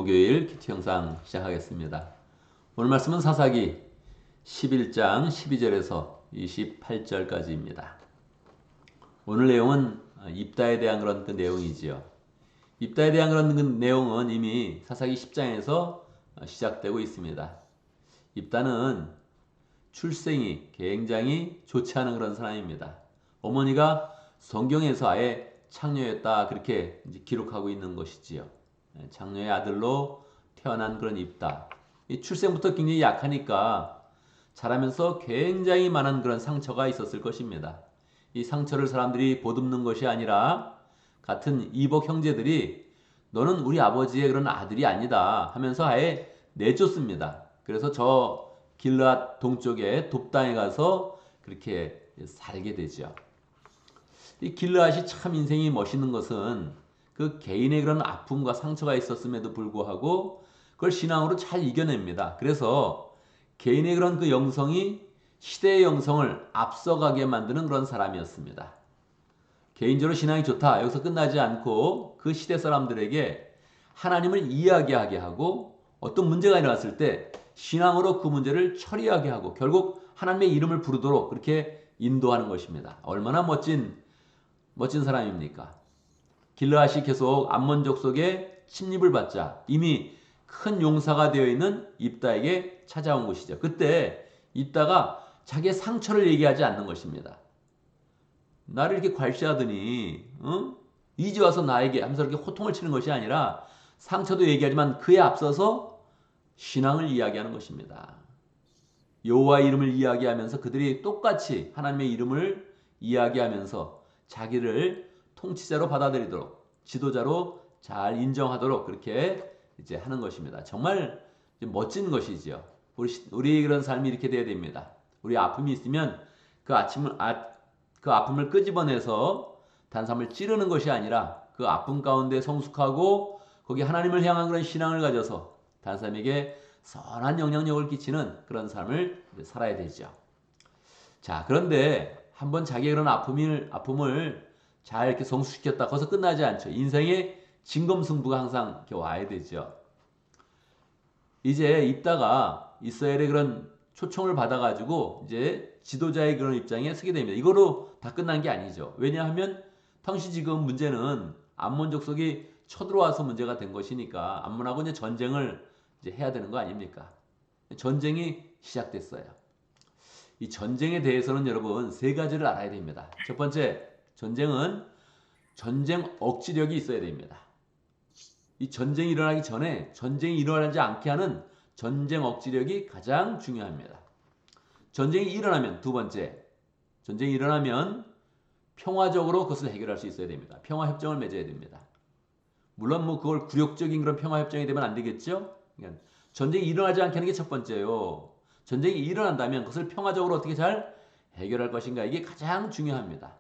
목요일 큐티 영상 시작하겠습니다. 오늘 말씀은 사사기 11장 12절에서 28절까지입니다. 오늘 내용은 입다에 대한 그런 그 내용이지요. 입다에 대한 그런 그 내용은 이미 사사기 10장에서 시작되고 있습니다. 입다는 출생이 굉장히 좋지 않은 그런 사람입니다. 어머니가 성경에서 아예 창녀였다 그렇게 기록하고 있는 것이지요. 장녀의 아들로 태어난 그런 입다. 이 출생부터 굉장히 약하니까 자라면서 굉장히 많은 그런 상처가 있었을 것입니다. 이 상처를 사람들이 보듬는 것이 아니라 같은 이복 형제들이 너는 우리 아버지의 그런 아들이 아니다 하면서 아예 내쫓습니다. 그래서 저 길르앗 동쪽에 돕당에 가서 그렇게 살게 되죠. 이 길르앗이 참 인생이 멋있는 것은 그 개인의 그런 아픔과 상처가 있었음에도 불구하고 그걸 신앙으로 잘 이겨냅니다. 그래서 개인의 그런 그 영성이 시대의 영성을 앞서가게 만드는 그런 사람이었습니다. 개인적으로 신앙이 좋다. 여기서 끝나지 않고 그 시대 사람들에게 하나님을 이야기하게 하고 어떤 문제가 일어났을 때 신앙으로 그 문제를 처리하게 하고 결국 하나님의 이름을 부르도록 그렇게 인도하는 것입니다. 얼마나 멋진 사람입니까? 길르앗이 계속 암몬 족속의 침입을 받자 이미 큰 용사가 되어 있는 입다에게 찾아온 것이죠. 그때 입다가 자기의 상처를 얘기하지 않는 것입니다. 나를 이렇게 괄시하더니 이제 와서 나에게 하면서 이렇게 호통을 치는 것이 아니라 상처도 얘기하지만 그에 앞서서 신앙을 이야기하는 것입니다. 여호와 이름을 이야기하면서 그들이 똑같이 하나님의 이름을 이야기하면서 자기를 통치자로 받아들이도록 지도자로 잘 인정하도록 그렇게 이제 하는 것입니다. 정말 멋진 것이지요. 우리 그런 삶이 이렇게 돼야 됩니다. 우리 아픔이 있으면 그 아픔을 끄집어내서 단삼을 찌르는 것이 아니라 그 아픔 가운데 성숙하고 거기 하나님을 향한 그런 신앙을 가져서 단삼에게 선한 영향력을 끼치는 그런 삶을 살아야 되죠. 자, 그런데 한번 자기의 그런 아픔을 잘 이렇게 성숙시켰다. 거기서 끝나지 않죠. 인생의 진검승부가 항상 이렇게 와야 되죠. 이제 있다가 이스라엘의 그런 초청을 받아가지고 이제 지도자의 그런 입장에 서게 됩니다. 이거로 다 끝난 게 아니죠. 왜냐하면 당시 지금 문제는 암몬 족속이 쳐들어와서 문제가 된 것이니까 암몬하고 이제 전쟁을 이제 해야 되는 거 아닙니까? 전쟁이 시작됐어요. 이 전쟁에 대해서는 여러분 세 가지를 알아야 됩니다. 첫 번째, 전쟁은 전쟁 억지력이 있어야 됩니다. 이 전쟁이 일어나기 전에 전쟁이 일어나지 않게 하는 전쟁 억지력이 가장 중요합니다. 전쟁이 일어나면 두 번째, 전쟁이 일어나면 평화적으로 그것을 해결할 수 있어야 됩니다. 평화 협정을 맺어야 됩니다. 물론 그걸 굴욕적인 그런 평화 협정이 되면 안 되겠죠? 그러니까 전쟁이 일어나지 않게 하는 게 첫 번째요. 전쟁이 일어난다면 그것을 평화적으로 어떻게 잘 해결할 것인가 이게 가장 중요합니다.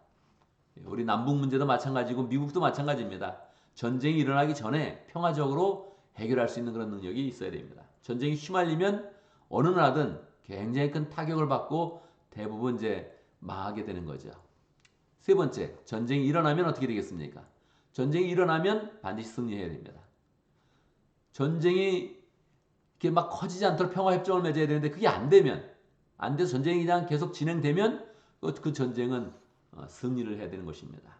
우리 남북 문제도 마찬가지고 미국도 마찬가지입니다. 전쟁이 일어나기 전에 평화적으로 해결할 수 있는 그런 능력이 있어야 됩니다. 전쟁이 휘말리면 어느 나라든 굉장히 큰 타격을 받고 대부분 이제 망하게 되는 거죠. 세 번째, 전쟁이 일어나면 어떻게 되겠습니까? 전쟁이 일어나면 반드시 승리해야 됩니다. 전쟁이 이렇게 막 커지지 않도록 평화협정을 맺어야 되는데 그게 안 돼서 전쟁이 그냥 계속 진행되면 그 전쟁은 승리를 해야 되는 것입니다.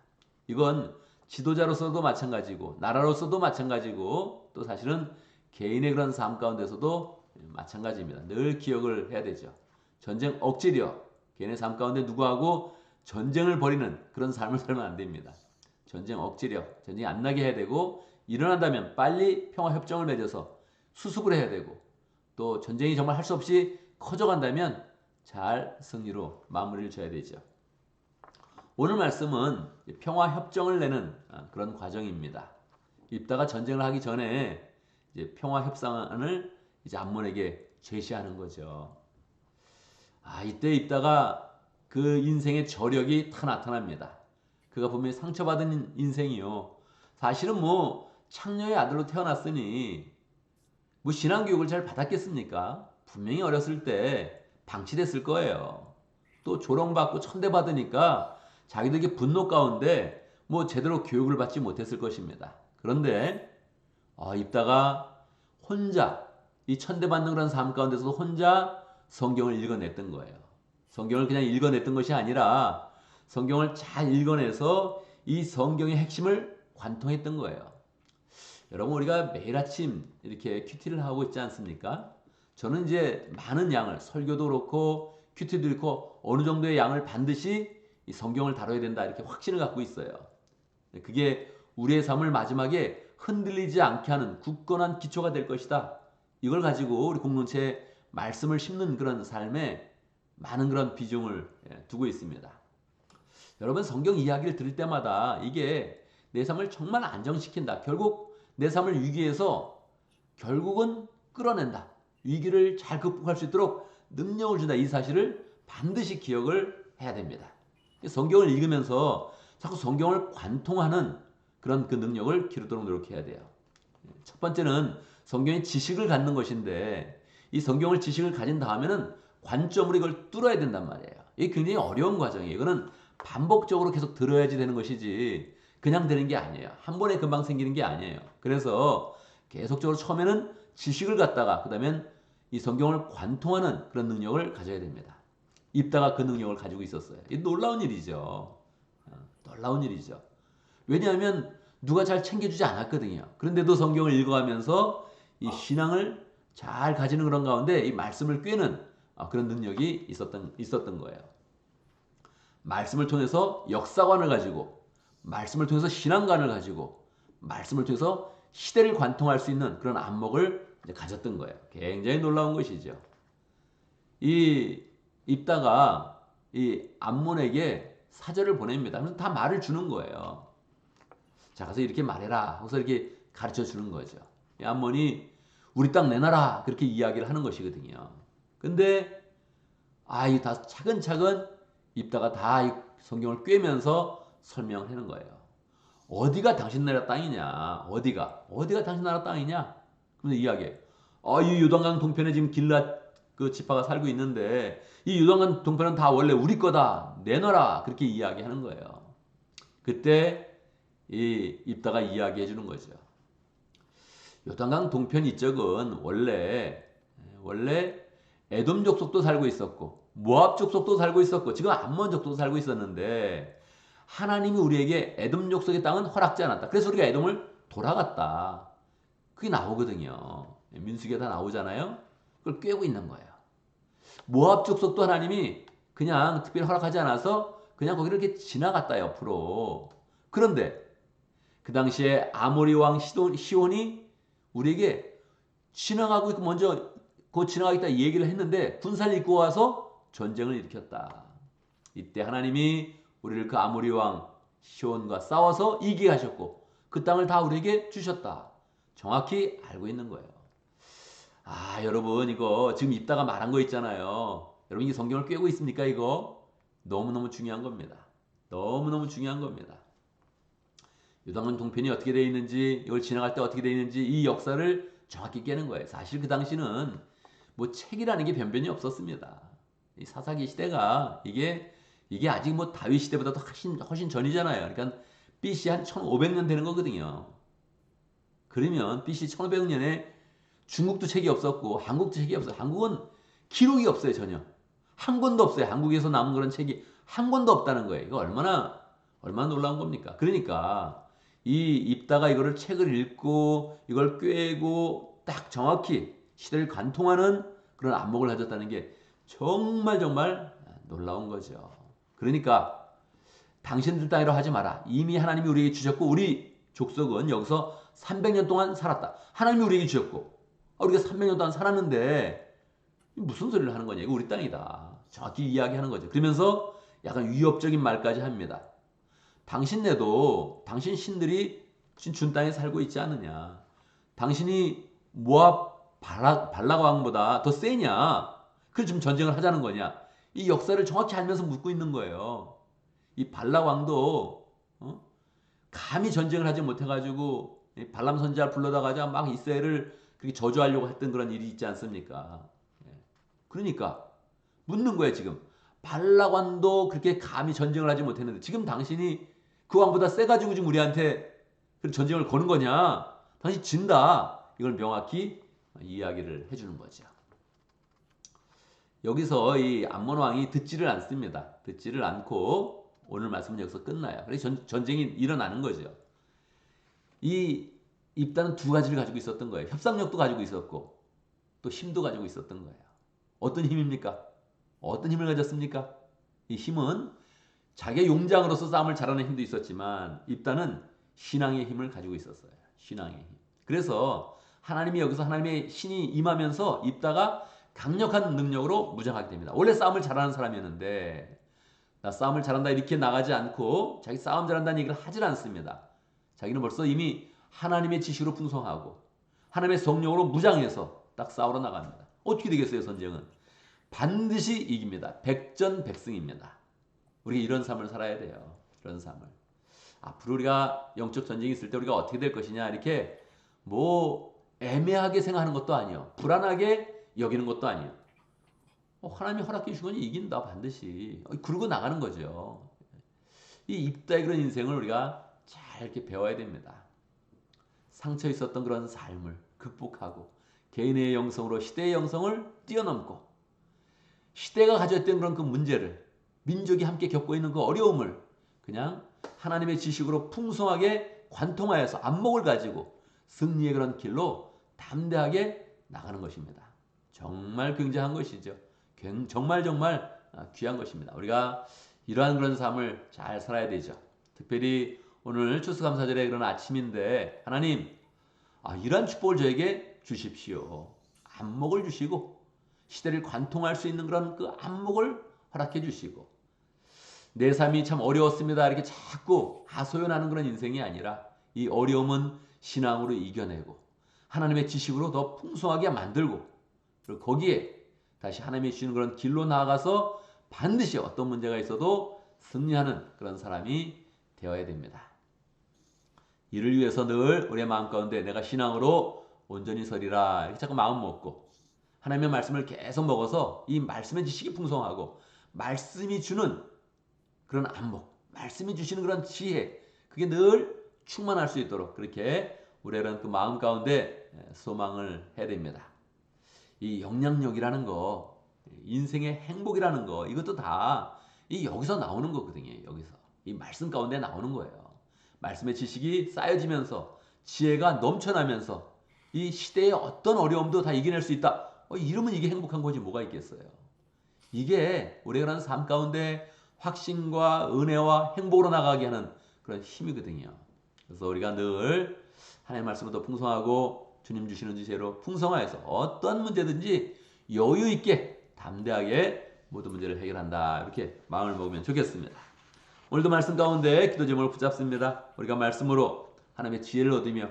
이건 지도자로서도 마찬가지고 나라로서도 마찬가지고 또 사실은 개인의 그런 삶 가운데서도 마찬가지입니다. 늘 기억을 해야 되죠. 전쟁 억지력, 개인의 삶 가운데 누구하고 전쟁을 벌이는 그런 삶을 살면 안 됩니다. 전쟁 억지력, 전쟁이 안 나게 해야 되고 일어난다면 빨리 평화협정을 맺어서 수습을 해야 되고 또 전쟁이 정말 할 수 없이 커져간다면 잘 승리로 마무리를 져야 되죠. 오늘 말씀은 평화협정을 내는 그런 과정입니다. 입다가 전쟁을 하기 전에 이제 평화협상안을 이제 암몬에게 제시하는 거죠. 이때 입다가 그 인생의 저력이 다 나타납니다. 그가 분명히 상처받은 인생이요. 사실은 창녀의 아들로 태어났으니 신앙교육을 잘 받았겠습니까? 분명히 어렸을 때 방치됐을 거예요. 또 조롱받고 천대받으니까 자기도 이게 분노 가운데 제대로 교육을 받지 못했을 것입니다. 그런데 입다가 혼자 이 천대받는 그런 삶 가운데서도 혼자 성경을 읽어냈던 거예요. 성경을 그냥 읽어냈던 것이 아니라 성경을 잘 읽어내서 이 성경의 핵심을 관통했던 거예요. 여러분 우리가 매일 아침 이렇게 큐티를 하고 있지 않습니까? 저는 이제 많은 양을 설교도 그렇고 큐티도 그렇고 어느 정도의 양을 반드시 이 성경을 다뤄야 된다 이렇게 확신을 갖고 있어요. 그게 우리의 삶을 마지막에 흔들리지 않게 하는 굳건한 기초가 될 것이다. 이걸 가지고 우리 공동체에 말씀을 심는 그런 삶에 많은 그런 비중을 두고 있습니다. 여러분 성경 이야기를 들을 때마다 이게 내 삶을 정말 안정시킨다. 결국 내 삶을 위기에서 결국은 끌어낸다. 위기를 잘 극복할 수 있도록 능력을 준다. 이 사실을 반드시 기억을 해야 됩니다. 성경을 읽으면서 자꾸 성경을 관통하는 그런 그 능력을 기르도록 노력해야 돼요. 첫 번째는 성경의 지식을 갖는 것인데 이 성경을 지식을 가진 다음에는 관점으로 이걸 뚫어야 된단 말이에요. 이게 굉장히 어려운 과정이에요. 이거는 반복적으로 계속 들어야지 되는 것이지 그냥 되는 게 아니에요. 한 번에 금방 생기는 게 아니에요. 그래서 계속적으로 처음에는 지식을 갖다가 그 다음엔 이 성경을 관통하는 그런 능력을 가져야 됩니다. 입다가 그 능력을 가지고 있었어요. 이 놀라운 일이죠. 놀라운 일이죠. 왜냐하면 누가 잘 챙겨주지 않았거든요. 그런데도 성경을 읽어가면서 이 신앙을 잘 가지는 그런 가운데 이 말씀을 꿰는 그런 능력이 있었던 거예요. 말씀을 통해서 역사관을 가지고 말씀을 통해서 신앙관을 가지고 말씀을 통해서 시대를 관통할 수 있는 그런 안목을 가졌던 거예요. 굉장히 놀라운 것이죠. 이 입다가 이 암몬에게 사절을 보냅니다. 그래서 다 말을 주는 거예요. 자, 가서 이렇게 말해라. 하고서 이렇게 가르쳐 주는 거죠. 이 암몬이 우리 땅 내놔라. 그렇게 이야기를 하는 것이거든요. 근데 이 다 차근차근 입다가 다 이 성경을 꿰면서 설명을 하는 거예요. 어디가 당신 나라 땅이냐? 어디가 당신 나라 땅이냐? 그래서 이야기해. 이 요단강 동편에 지금 길랏 그 지파가 살고 있는데 이 요단강 동편은 다 원래 우리 거다. 내놔라. 그렇게 이야기하는 거예요. 그때 이 입다가 이야기해 주는 거죠. 요단강 동편 이쪽은 원래 에돔 족속도 살고 있었고 모압 족속도 살고 있었고 지금 암몬 족속도 살고 있었는데 하나님이 우리에게 에돔 족속의 땅은 허락지 않았다. 그래서 우리가 에돔을 돌아갔다. 그게 나오거든요. 민수기에 다 나오잖아요. 그걸 꿰고 있는 거예요. 모압 족속도 하나님이 그냥 특별히 허락하지 않아서 그냥 거기를 이렇게 지나갔다 옆으로. 그런데 그 당시에 아모리 왕 시온이 우리에게 지나가고 먼저 곧 지나가겠다 얘기를 했는데 군사를 이끌고 와서 전쟁을 일으켰다. 이때 하나님이 우리를 그 아모리 왕 시온과 싸워서 이기게 하셨고 그 땅을 다 우리에게 주셨다. 정확히 알고 있는 거예요. 여러분 이거 지금 입다가 말한 거 있잖아요. 여러분 이 성경을 꿰고 있습니까? 이거 너무너무 중요한 겁니다. 너무너무 중요한 겁니다. 요단강 동편이 어떻게 되어 있는지 이걸 지나갈 때 어떻게 되어 있는지 이 역사를 정확히 깨는 거예요. 사실 그 당시는 뭐 책이라는 게 변변히 없었습니다. 이 사사기 시대가 이게 아직 뭐 다윗 시대보다도 훨씬 전이잖아요. 그러니까 BC 한 1500년 되는 거거든요. 그러면 BC 1500년에 중국도 책이 없었고 한국도 책이 없어요. 한국은 기록이 없어요. 전혀. 한 권도 없어요. 한국에서 남은 그런 책이 한 권도 없다는 거예요. 이거 얼마나 놀라운 겁니까? 그러니까 이 입다가 이거를 책을 읽고 이걸 꿰고 딱 정확히 시대를 관통하는 그런 안목을 가졌다는 게 정말 놀라운 거죠. 그러니까 당신들 땅이라 하지 마라. 이미 하나님이 우리에게 주셨고 우리 족속은 여기서 300년 동안 살았다. 하나님이 우리에게 주셨고 우리가 300년 동안 살았는데 무슨 소리를 하는 거냐. 이거 우리 땅이다. 정확히 이야기하는 거죠. 그러면서 약간 위협적인 말까지 합니다. 당신네도 당신 신들이 준 땅에 살고 있지 않느냐. 당신이 모압 발락 왕보다 더 세냐. 그래서 지금 전쟁을 하자는 거냐. 이 역사를 정확히 알면서 묻고 있는 거예요. 이 발락 왕도 감히 전쟁을 하지 못해가지고 발람 선지자를 불러다가 막 이스라엘을 그렇게 저주하려고 했던 그런 일이 있지 않습니까? 그러니까 묻는 거예요 지금. 발락 왕도 그렇게 감히 전쟁을 하지 못했는데 지금 당신이 그 왕보다 세가지고 지금 우리한테 전쟁을 거는 거냐? 당신 진다. 이걸 명확히 이야기를 해주는 거죠. 여기서 이 암몬 왕이 듣지를 않습니다. 듣지를 않고 오늘 말씀은 여기서 끝나요. 그래서 전쟁이 일어나는 거죠. 이 입다는 두 가지를 가지고 있었던 거예요. 협상력도 가지고 있었고 또 힘도 가지고 있었던 거예요. 어떤 힘입니까? 어떤 힘을 가졌습니까? 이 힘은 자기의 용장으로서 싸움을 잘하는 힘도 있었지만 입다는 신앙의 힘을 가지고 있었어요. 신앙의 힘. 그래서 하나님이 여기서 하나님의 신이 임하면서 입다가 강력한 능력으로 무장하게 됩니다. 원래 싸움을 잘하는 사람이었는데 나 싸움을 잘한다 이렇게 나가지 않고 자기 싸움 잘한다는 얘기를 하질 않습니다. 자기는 벌써 이미 하나님의 지식으로 풍성하고 하나님의 성령으로 무장해서 딱 싸우러 나갑니다. 어떻게 되겠어요, 전쟁은? 반드시 이깁니다. 백전백승입니다. 우리가 이런 삶을 살아야 돼요. 이런 삶을. 앞으로 우리가 영적 전쟁이 있을 때 우리가 어떻게 될 것이냐 이렇게 뭐 애매하게 생각하는 것도 아니요. 불안하게 여기는 것도 아니에요. 하나님이 허락해 주신 건 이긴다 반드시. 그러고 나가는 거죠. 이 입다의 그런 인생을 우리가 잘 이렇게 배워야 됩니다. 상처 있었던 그런 삶을 극복하고 개인의 영성으로 시대의 영성을 뛰어넘고 시대가 가졌던 그런 그 문제를 민족이 함께 겪고 있는 그 어려움을 그냥 하나님의 지식으로 풍성하게 관통하여서 안목을 가지고 승리의 그런 길로 담대하게 나가는 것입니다. 정말 굉장한 것이죠. 정말 귀한 것입니다. 우리가 이러한 그런 삶을 잘 살아야 되죠. 특별히 오늘 추수감사절의 그런 아침인데 하나님 이러한 축복을 저에게 주십시오. 안목을 주시고 시대를 관통할 수 있는 그런 그 안목을 허락해 주시고 내 삶이 참 어려웠습니다. 이렇게 자꾸 하소연하는 그런 인생이 아니라 이 어려움은 신앙으로 이겨내고 하나님의 지식으로 더 풍성하게 만들고 그리고 거기에 다시 하나님이 주시는 그런 길로 나아가서 반드시 어떤 문제가 있어도 승리하는 그런 사람이 되어야 됩니다. 이를 위해서 늘 우리의 마음 가운데 내가 신앙으로 온전히 서리라 이렇게 자꾸 마음 먹고 하나님의 말씀을 계속 먹어서 이 말씀의 지식이 풍성하고 말씀이 주는 그런 안목, 말씀이 주시는 그런 지혜 그게 늘 충만할 수 있도록 그렇게 우리는 그 마음 가운데 소망을 해야 됩니다. 이 영향력이라는 거, 인생의 행복이라는 거 이것도 다 이 여기서 나오는 거거든요. 여기서 이 말씀 가운데 나오는 거예요. 말씀의 지식이 쌓여지면서 지혜가 넘쳐나면서 이 시대의 어떤 어려움도 다 이겨낼 수 있다. 이러면 이게 행복한 거지 뭐가 있겠어요. 이게 우리가 하는 삶 가운데 확신과 은혜와 행복으로 나가게 하는 그런 힘이거든요. 그래서 우리가 늘 하나님의 말씀으로 더 풍성하고 주님 주시는 지혜로 풍성하여서 어떤 문제든지 여유 있게 담대하게 모든 문제를 해결한다. 이렇게 마음을 먹으면 좋겠습니다. 오늘도 말씀 가운데 기도 제목을 붙잡습니다. 우리가 말씀으로 하나님의 지혜를 얻으며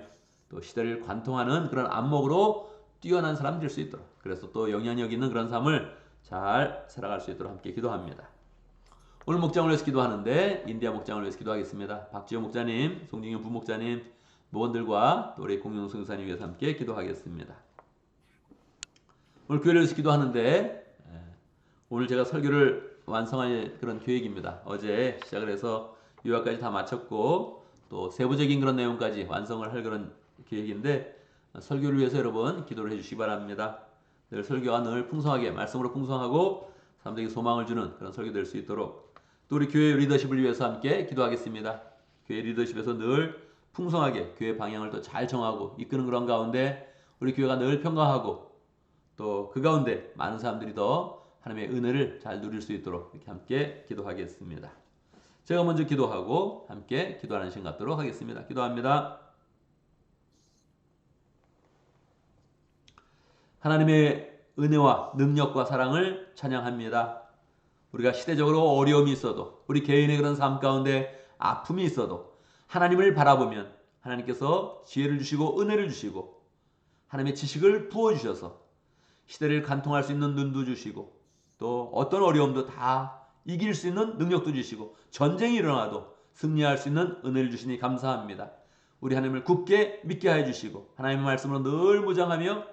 또 시대를 관통하는 그런 안목으로 뛰어난 사람 될 수 있도록 그래서 또 영향력 있는 그런 삶을 잘 살아갈 수 있도록 함께 기도합니다. 오늘 목장을 위해서 기도하는데 인디아 목장을 위해서 기도하겠습니다. 박지호 목자님, 송진경 부목자님, 모원들과 또 우리 공영 성사님 위해서 함께 기도하겠습니다. 오늘 교회를 위해서 기도하는데 오늘 제가 설교를 완성할 그런 계획입니다. 어제 시작을 해서 유학까지 다 마쳤고 또 세부적인 그런 내용까지 완성을 할 그런 계획인데 설교를 위해서 여러분 기도를 해주시기 바랍니다. 늘 설교가 늘 풍성하게 말씀으로 풍성하고 사람들에게 소망을 주는 그런 설교 될 수 있도록 또 우리 교회 리더십을 위해서 함께 기도하겠습니다. 교회 리더십에서 늘 풍성하게 교회 방향을 더 잘 정하고 이끄는 그런 가운데 우리 교회가 늘 평강하고 또 그 가운데 많은 사람들이 더 하나님의 은혜를 잘 누릴 수 있도록 이렇게 함께 기도하겠습니다. 제가 먼저 기도하고 함께 기도하는 시간 갖도록 하겠습니다. 기도합니다. 하나님의 은혜와 능력과 사랑을 찬양합니다. 우리가 시대적으로 어려움이 있어도 우리 개인의 그런 삶 가운데 아픔이 있어도 하나님을 바라보면 하나님께서 지혜를 주시고 은혜를 주시고 하나님의 지식을 부어주셔서 시대를 관통할 수 있는 눈도 주시고 또 어떤 어려움도 다 이길 수 있는 능력도 주시고 전쟁이 일어나도 승리할 수 있는 은혜를 주시니 감사합니다. 우리 하나님을 굳게 믿게 하여 주시고 하나님의 말씀으로 늘 무장하며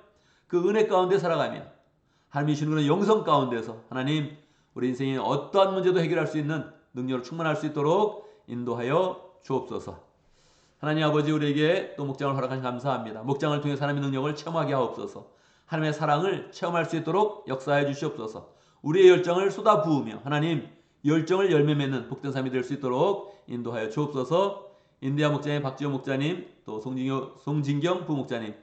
그 은혜 가운데 살아가며 하나님이 주시는 그런 영성 가운데서 하나님 우리 인생의 어떠한 문제도 해결할 수 있는 능력으로 충만할 수 있도록 인도하여 주옵소서. 하나님 아버지, 우리에게 또 목장을 허락하신 감사합니다. 목장을 통해 하나님의 능력을 체험하게 하옵소서. 하나님의 사랑을 체험할 수 있도록 역사해 주시옵소서. 우리의 열정을 쏟아 부으며 하나님 열정을 열매 맺는 복된 삶이 될 수 있도록 인도하여 주옵소서. 인디아 목장의 박지호 목자님, 또 송진경 부목자님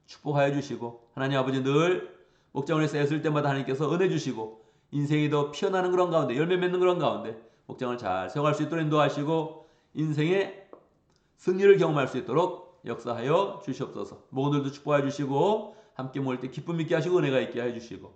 축복하여 주시고, 하나님 아버지 늘 목장을 위해서 애쓸 때마다 하나님께서 은혜 주시고 인생이 더 피어나는 그런 가운데, 열매 맺는 그런 가운데 목장을 잘 세워갈 수 있도록 인도하시고 인생의 승리를 경험할 수 있도록 역사하여 주시옵소서. 모두들도 축복하여 주시고 함께 모일 때 기쁨 있게 하시고 은혜가 있게 해 주시고,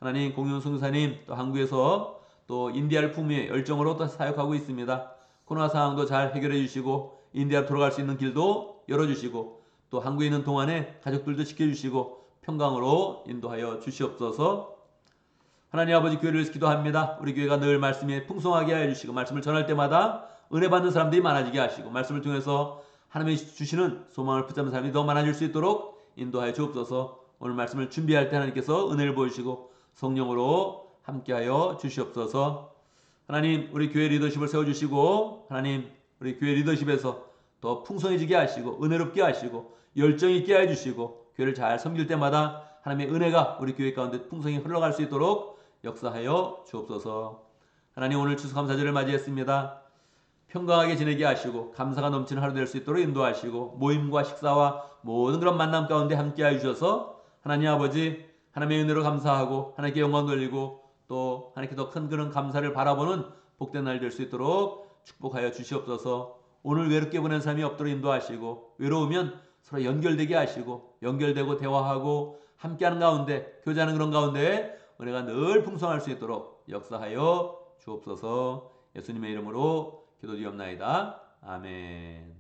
하나님 공윤 선교사님 또 한국에서 또 인디아를 품위의 열정으로 또 사역하고 있습니다. 코로나 상황도 잘 해결해 주시고 인디아로 돌아갈 수 있는 길도 열어주시고 또 한국에 있는 동안에 가족들도 지켜주시고 평강으로 인도하여 주시옵소서. 하나님 아버지, 교회를 위해서 기도합니다. 우리 교회가 늘 말씀에 풍성하게 하여 주시고 말씀을 전할 때마다 은혜 받는 사람들이 많아지게 하시고 말씀을 통해서 하나님이 주시는 소망을 붙잡는 사람이 더 많아질 수 있도록 인도하여 주옵소서. 오늘 말씀을 준비할 때 하나님께서 은혜를 보여주시고 성령으로 함께하여 주시옵소서. 하나님, 우리 교회 리더십을 세워주시고 하나님 우리 교회 리더십에서 더 풍성해지게 하시고 은혜롭게 하시고 열정 있게 해주시고 교회를 잘 섬길 때마다 하나님의 은혜가 우리 교회 가운데 풍성히 흘러갈 수 있도록 역사하여 주옵소서. 하나님, 오늘 추수감사절을 맞이했습니다. 평강하게 지내게 하시고 감사가 넘치는 하루 될 수 있도록 인도하시고 모임과 식사와 모든 그런 만남 가운데 함께하여 주셔서 하나님 아버지, 하나님의 은혜로 감사하고 하나님께 영광 돌리고 또 하나님께 더 큰 그런 감사를 바라보는 복된 날 될 수 있도록 축복하여 주시옵소서. 오늘 외롭게 보낸 삶이 없도록 인도하시고 외로우면 서로 연결되게 하시고 연결되고 대화하고 함께하는 가운데 교제하는 그런 가운데 은혜가 늘 풍성할 수 있도록 역사하여 주옵소서. 예수님의 이름으로 기도드리옵나이다. 아멘.